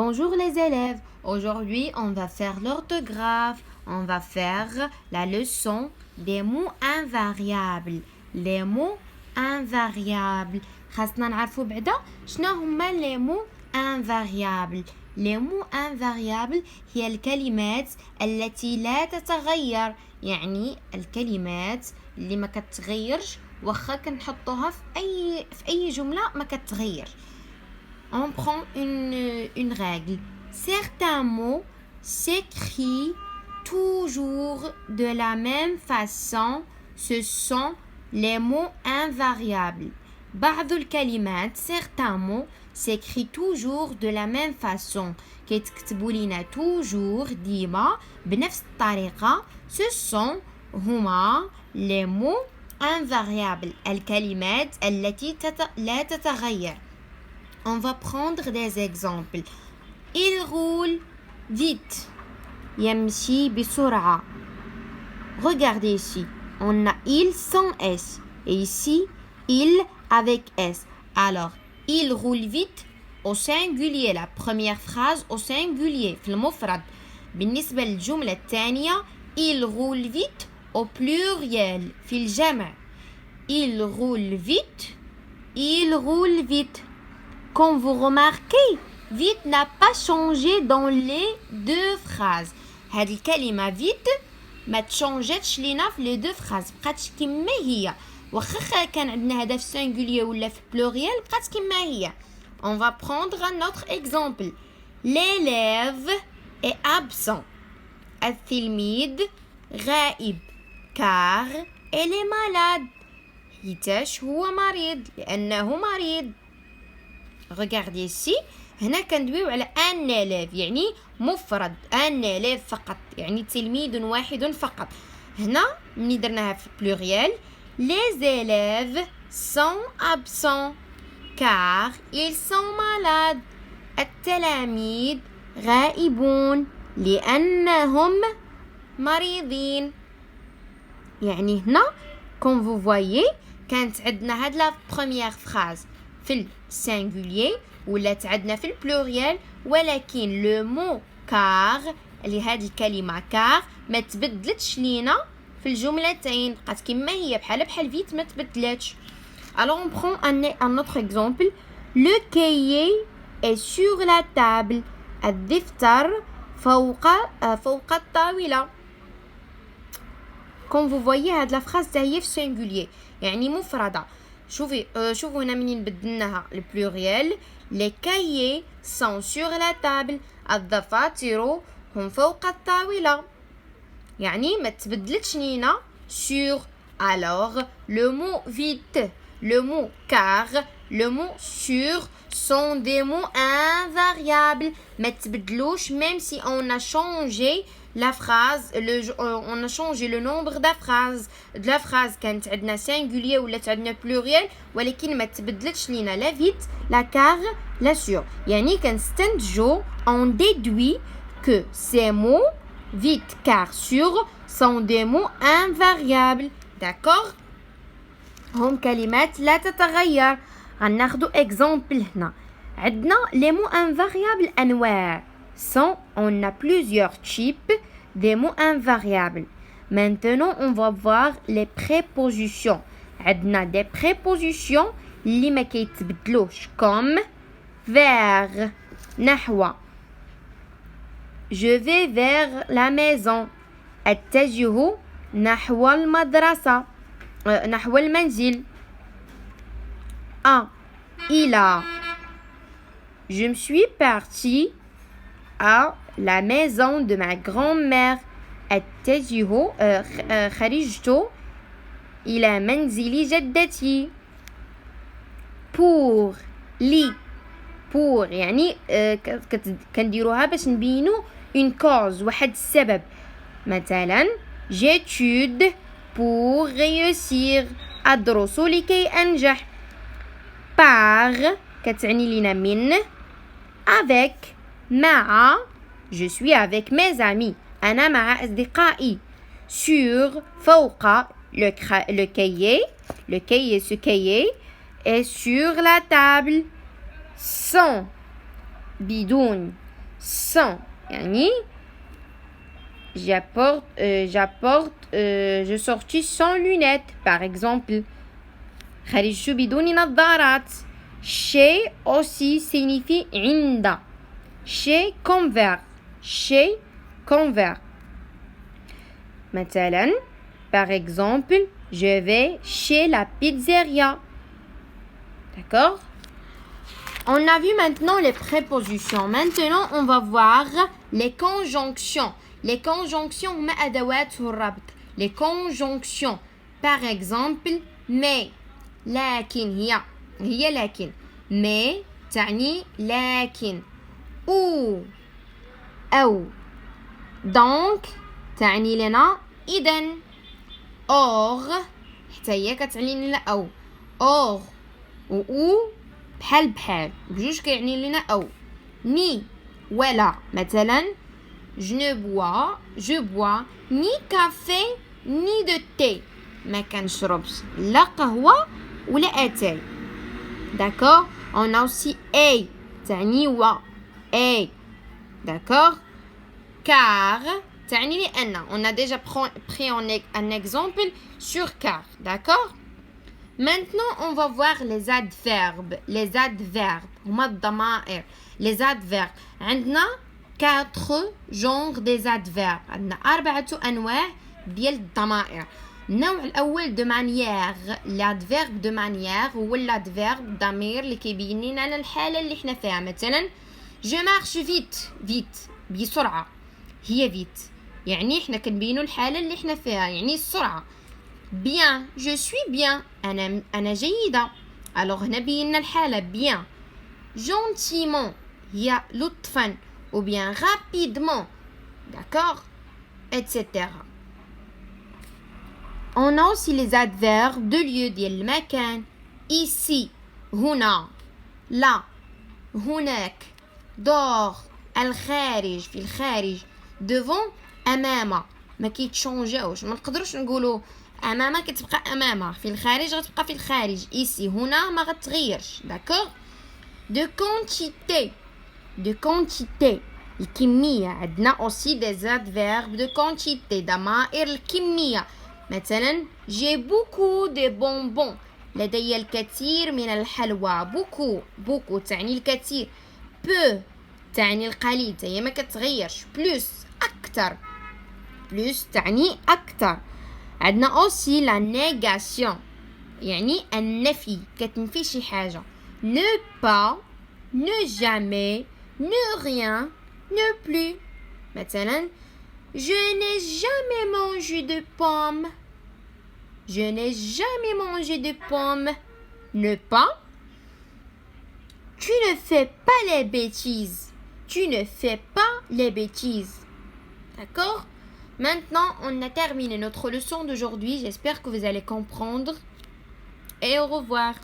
Bonjour les élèves, aujourd'hui on va faire l'orthographe, on va faire la leçon des mots invariables. Les mots invariables. خاصنا نعرفوا بعدا شنو هما les mots invariables. Les mots invariables هي الكلمات التي لا تتغير، يعني الكلمات اللي ما كتغيرش واخا كنحطوها في اي جملة ما كتغير. On prend une règle. Certains mots s'écrivent toujours de la même façon. Ce sont les mots invariables. بعض الكلمات certains mots s'écrivent toujours de la même façon. كيتكتبوا لينا toujours ديما بنفس الطريقة. Ce sont هما les mots invariables. الكلمات التي لا تتغير. On va prendre des exemples. Il roule vite. يمشي بسرعة. Regardez ici. On a il sans S. Et ici, il avec S. Alors, il roule vite au singulier. La première phrase au singulier. في المفرد. بالنسبة للجملة الثانية, il roule vite au pluriel. في الجمع. Il roule vite. Il roule vite. Comme vous remarquez, vite n'a pas changé dans les deux phrases. هذه الكلمة vite ما تشونجتش لينا في les deux phrases. بقات كما هي. واخا كان عندنا هذا في singulier ولا في pluriel بقات كما هي. On va prendre un autre exemple. L'élève est absent. التلميذ غائب car elle est malade. حيتاش هو مريض لأنه مريض. Regardez ici. هنا كندويو على un élève يعني مفرد un élève فقط يعني تلميذ واحد فقط. هنا ملي درناها في pluriel les élèves sont absents car ils sont malades. التلاميذ غائبون لأنهم مريضين. يعني هنا comme vous voyez كانت عندنا هاد la première phrase في السينغولير ولات عندنا في البلوريال ولكن لو مو كار اللي هذه الكلمه كار ما تبدلتش لينا في الجملتين بقات كما هي بحال فيت ما تبدلاتش. Alors on prend un autre exemple. Le cahier est sur la table. الدفتر فوق الطاولة. Comme vous voyez هاد la phrase تاهي في singulier يعني مفردة. شوفوا هنا منين بدلناها البلوريال. Les cahiers sont sur la table. الدفاتر هم فوق الطاولة. يعني ما تبدلتش لينا sur. Alors le mot vite, le mot car, le mot sur sont des mots invariables. ما تبدلوش même si on a changé la phrase, on a changé le nombre de la phrase. كانت عندنا singulier ولا عندنا pluriel ولكن ما تبدلتش لينا la vite, la car, la sur. يعني كنستنتجو on déduit que ces mots vite, car, sur sont des mots invariables. D'accord? هم كلمات لا تتغير. غناخدو exemple هنا. عندنا les mots invariables أنواع. On a plusieurs types des mots invariables. Maintenant, on va voir les prépositions. عندنا des prépositions اللي ما كيتبدلوش comme vers, نحو. Je vais vers la maison. أتجه نحو المدرسة. نحو المنزل. إلى. Je me suis partie à la maison de ma grand-mère. أتجه خرجت إلى منزل جدتي. Pour لي. Pour يعني كنديروها باش نبينو une cause واحد السبب. مثلا j'étude pour réussir. أدرس لكي أنجح. Par كتعني لينا من. Avec مع. Je suis avec mes amis. أنا مع أصدقائي. Sur فوق le cahier. Le cahier, ce cahier est sur la table. Sans بدون sans يعني je sortis sans lunettes par exemple خرجت بدون نظارات. chez aussi signifie عند. chez comme verbe. مثلا par exemple je vais chez la pizzeria. D'accord? On a vu maintenant les prépositions. Maintenant, on va voir les conjonctions. Les conjonctions, les conjonctions. Par exemple, mais. لكن هي لكن. mais تعني لكن. أو. donc تعني لنا إذن. or حتى هي كتعني لنا أو. or و بحال بجوج كيعني لنا أو. ni ولا مثلا je bois ni café ni de thé. ما كنشربش لا قهوة ولا أتاي. d'accord. on a aussi et تعني و et. d'accord. car تعني لأن. on a déjà pris un exemple sur car. d'accord. Maintenant, on va voir les adverbes. Les adverbes. Les adverbes. عندنا 4 genres des adverbes. عندنا 4 أنواع ديال الضمائر. النوع الأول de manière. l'adverbe de manière هو l'adverbe ضمير اللي كيبين لنا الحالة اللي احنا فيها. مثلا je marche vite بسرعة. هي vite يعني احنا كنبينوا الحالة اللي احنا فيها يعني السرعة. bien je suis bien أنا جيدة. alors هنا بينا الحالة bien. gentiment هي لطفا ou bien rapidement. d'accord. etc. on a aussi les adverbes de lieu ديال المكان. ici هنا là هناك dehors الخارج في الخارج devant أمام ما كيتشونجاوش. ما نقدروش نقولوا أمامها كتبقى أمامها في الخارج غتبقى في الخارج. ici هنا ما غتغيرش. d'accord. de quantité الكمية. عندنا aussi des adverbes de quantité ضمائر الكمية. مثلا j'ai beaucoup de bonbons لدي الكثير من الحلوى. beaucoup تعني الكثير. peu تعني القليل هي ما كتغيرش. plus أكثر. plus تعني أكثر. عندنا aussi la négation يعني النفي كتنفي شي حاجة. ne pas ne jamais ne rien ne plus. مثلا je n'ai jamais mangé de pommes. je n'ai jamais mangé de pommes. ne pas tu ne fais pas les bêtises. tu ne fais pas les bêtises. d'accord. Maintenant, on a terminé notre leçon d'aujourd'hui. J'espère que vous allez comprendre. Et au revoir.